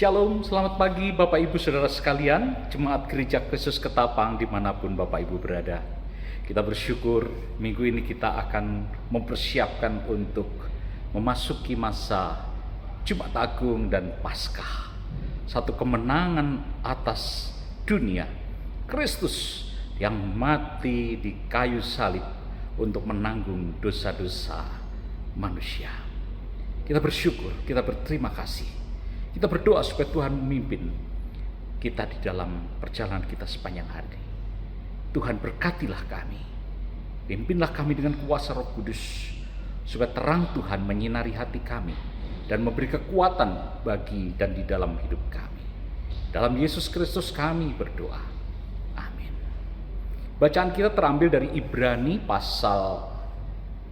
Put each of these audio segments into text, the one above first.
Shalom, selamat pagi Bapak Ibu Saudara sekalian, Jemaat Gereja Kristus Ketapang dimanapun Bapak Ibu berada. Kita bersyukur minggu ini kita akan mempersiapkan untuk memasuki masa Jumat Agung dan Paskah. Satu kemenangan atas dunia, Kristus yang mati di kayu salib untuk menanggung dosa-dosa manusia. Kita bersyukur, kita berterima kasih. Kita berdoa supaya Tuhan memimpin kita di dalam perjalanan kita sepanjang hari. Tuhan berkatilah kami, pimpinlah kami dengan kuasa Roh Kudus, supaya terang Tuhan menyinari hati kami dan memberi kekuatan bagi dan di dalam hidup kami. Dalam Yesus Kristus kami berdoa. Amin. Bacaan kita terambil dari Ibrani pasal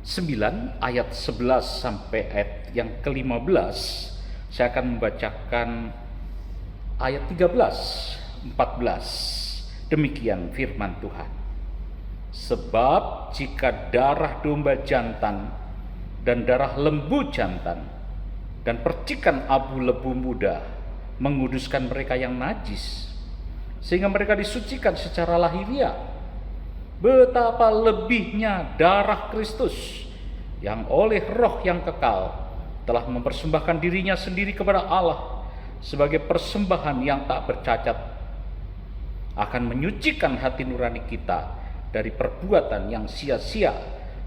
9 ayat 11 sampai ayat yang ke-15. Saya akan membacakan ayat 13, 14. Demikian firman Tuhan. Sebab jika darah domba jantan dan darah lembu jantan dan percikan abu lebu muda menguduskan mereka yang najis, sehingga mereka disucikan secara lahiriah, betapa lebihnya darah Kristus yang oleh Roh yang kekal telah mempersembahkan dirinya sendiri kepada Allah sebagai persembahan yang tak bercacat, akan menyucikan hati nurani kita dari perbuatan yang sia-sia,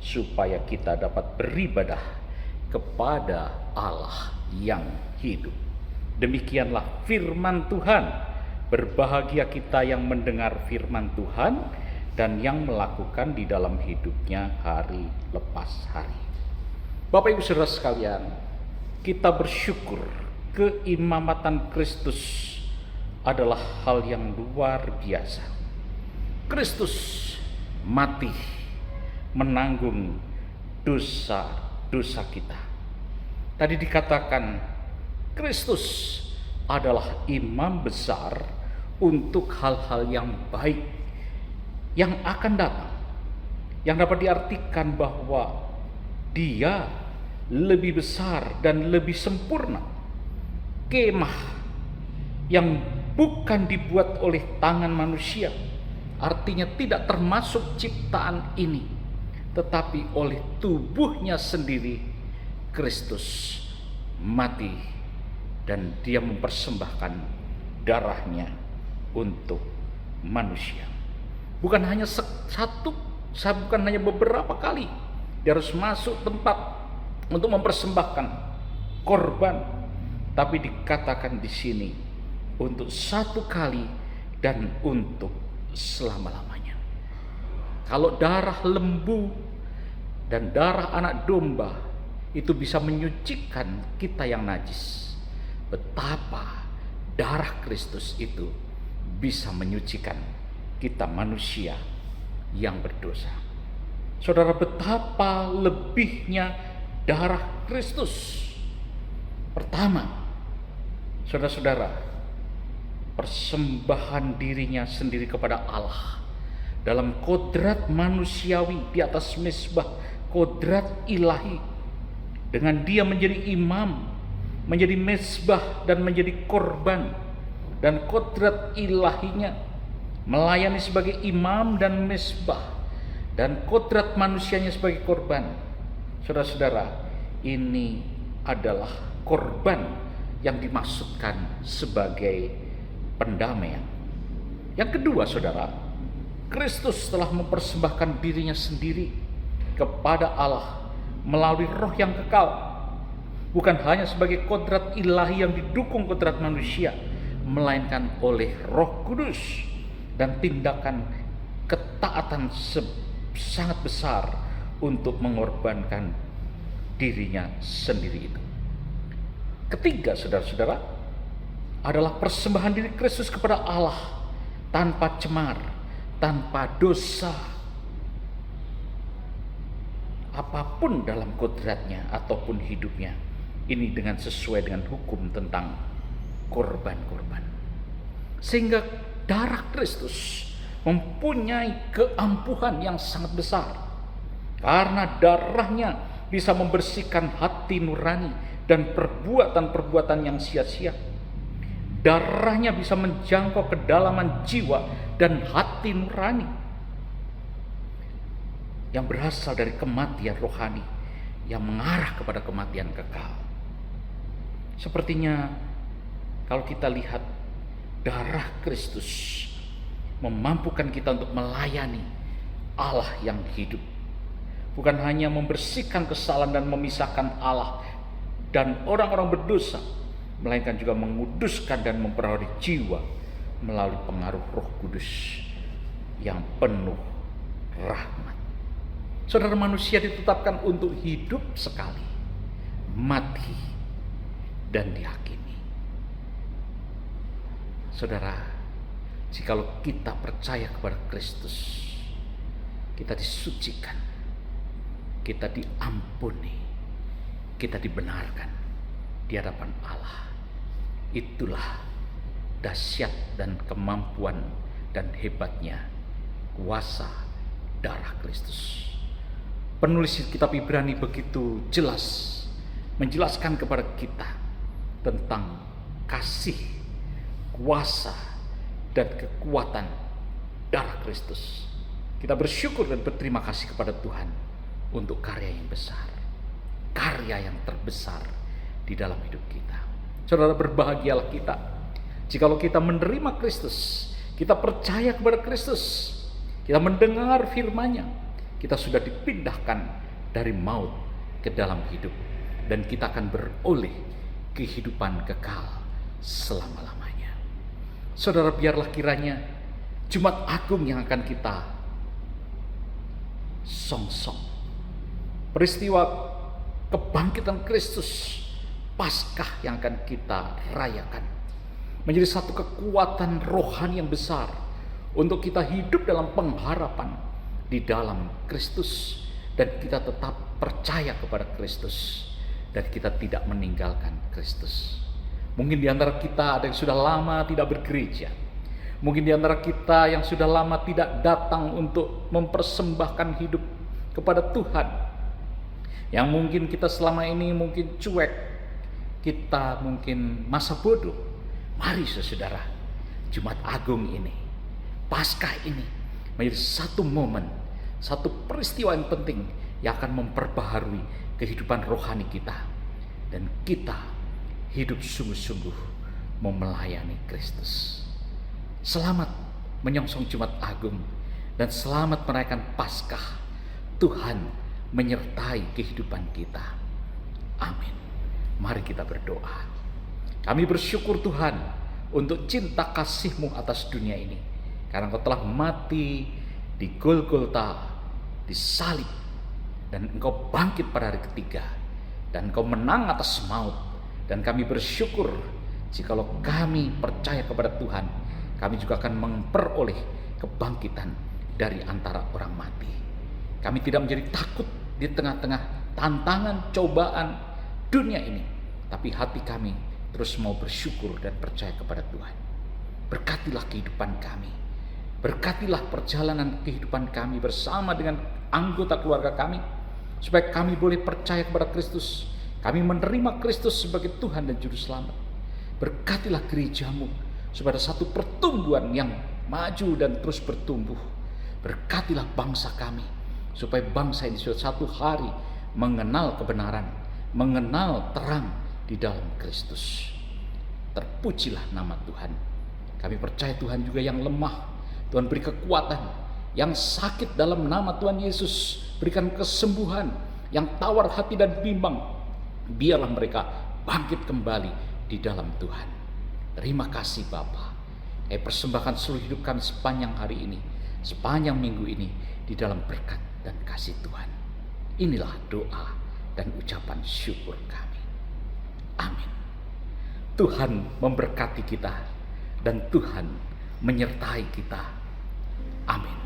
supaya kita dapat beribadah kepada Allah yang hidup. Demikianlah firman Tuhan. Berbahagia kita yang mendengar firman Tuhan dan yang melakukan di dalam hidupnya hari lepas hari. Bapak Ibu Saudara sekalian, kita bersyukur keimamatan Kristus adalah hal yang luar biasa. Kristus mati menanggung dosa-dosa kita. Tadi dikatakan Kristus adalah imam besar untuk hal-hal yang baik yang akan datang, yang dapat diartikan bahwa Dia lebih besar dan lebih sempurna. Kemah yang bukan dibuat oleh tangan manusia, artinya tidak termasuk ciptaan ini, tetapi oleh tubuhnya sendiri Kristus mati dan Dia mempersembahkan darahnya untuk manusia. Bukan hanya bukan hanya beberapa kali Dia harus masuk tempat untuk mempersembahkan korban, tapi dikatakan di sini untuk satu kali dan untuk selama-lamanya. Kalau darah lembu dan darah anak domba itu bisa menyucikan kita yang najis, betapa darah Kristus itu bisa menyucikan kita manusia yang berdosa. Saudara, betapa lebihnya darah Kristus. Pertama, saudara-saudara, persembahan dirinya sendiri kepada Allah dalam kodrat manusiawi di atas mezbah kodrat ilahi, dengan Dia menjadi imam, menjadi mezbah dan menjadi korban, dan kodrat ilahinya melayani sebagai imam dan mezbah, dan kodrat manusianya sebagai korban. Saudara-saudara, ini adalah korban yang dimaksudkan sebagai pendamaian. Yang kedua, saudara, Kristus telah mempersembahkan dirinya sendiri kepada Allah melalui Roh yang kekal, bukan hanya sebagai kodrat ilahi yang didukung kodrat manusia, melainkan oleh Roh Kudus dan tindakan ketaatan sangat besar untuk mengorbankan dirinya sendiri itu. Ketiga, saudara-saudara, adalah persembahan diri Kristus kepada Allah tanpa cemar, tanpa dosa apapun dalam kodratnya ataupun hidupnya. Ini dengan sesuai dengan hukum tentang korban-korban. Sehingga darah Kristus mempunyai keampuhan yang sangat besar, karena darahnya bisa membersihkan hati nurani dan perbuatan-perbuatan yang sia-sia. Darahnya bisa menjangkau kedalaman jiwa dan hati nurani yang berasal dari kematian rohani yang mengarah kepada kematian kekal. Sepertinya kalau kita lihat, darah Kristus memampukan kita untuk melayani Allah yang hidup. Bukan hanya membersihkan kesalahan dan memisahkan Allah dan orang-orang berdosa, melainkan juga menguduskan dan memperoleh jiwa melalui pengaruh Roh Kudus yang penuh rahmat. Saudara, manusia ditetapkan untuk hidup sekali, mati, dan dihakimi. Saudara, jikalau kita percaya kepada Kristus, kita disucikan, kita diampuni, kita dibenarkan di hadapan Allah. Itulah dahsyat dan kemampuan dan hebatnya kuasa darah Kristus. Penulis kitab Ibrani begitu jelas menjelaskan kepada kita tentang kasih, kuasa, dan kekuatan darah Kristus. Kita bersyukur dan berterima kasih kepada Tuhan untuk karya yang besar, karya yang terbesar di dalam hidup kita. Saudara, berbahagialah kita jikalau kita menerima Kristus, kita percaya kepada Kristus, kita mendengar firman-Nya, kita sudah dipindahkan dari maut ke dalam hidup, dan kita akan beroleh kehidupan kekal selama-lamanya. Saudara, biarlah kiranya Jumat Agung yang akan kita songsong, peristiwa kebangkitan Kristus, Paskah yang akan kita rayakan, menjadi satu kekuatan rohani yang besar untuk kita hidup dalam pengharapan di dalam Kristus, dan kita tetap percaya kepada Kristus, dan kita tidak meninggalkan Kristus. Mungkin di antara kita ada yang sudah lama tidak bergereja, mungkin di antara kita yang sudah lama tidak datang untuk mempersembahkan hidup kepada Tuhan, yang mungkin kita selama ini mungkin cuek, kita mungkin masa bodoh. Mari saudara, Jumat Agung ini, Paskah ini menjadi satu momen, satu peristiwa yang penting yang akan memperbaharui kehidupan rohani kita, dan kita hidup sungguh-sungguh mau melayani Kristus. Selamat menyongsong Jumat Agung dan selamat merayakan Paskah. Tuhan menyertai kehidupan kita. Amin. Mari kita berdoa. Kami bersyukur Tuhan untuk cinta kasih-Mu atas dunia ini, karena Engkau telah mati di Golgota, disalib, dan Engkau bangkit pada hari ketiga, dan Engkau menang atas maut. Dan kami bersyukur jikalau kami percaya kepada Tuhan, kami juga akan memperoleh kebangkitan dari antara orang mati. Kami tidak menjadi takut di tengah-tengah tantangan, cobaan dunia ini, tapi hati kami terus mau bersyukur dan percaya kepada Tuhan. Berkatilah kehidupan kami, berkatilah perjalanan kehidupan kami bersama dengan anggota keluarga kami, supaya kami boleh percaya kepada Kristus, kami menerima Kristus sebagai Tuhan dan Juru Selamat. Berkatilah gereja-Mu supaya satu pertumbuhan yang maju dan terus bertumbuh. Berkatilah bangsa kami supaya bangsa ini suatu hari mengenal kebenaran, mengenal terang di dalam Kristus. Terpujilah nama Tuhan. Kami percaya Tuhan juga yang lemah, Tuhan beri kekuatan, yang sakit dalam nama Tuhan Yesus berikan kesembuhan, yang tawar hati dan bimbang, biarlah mereka bangkit kembali di dalam Tuhan. Terima kasih Bapa. Kami persembahkan seluruh hidup kami sepanjang hari ini, sepanjang minggu ini di dalam berkat dan kasih Tuhan. Inilah doa dan ucapan syukur kami. Amin. Tuhan memberkati kita dan Tuhan menyertai kita. Amin.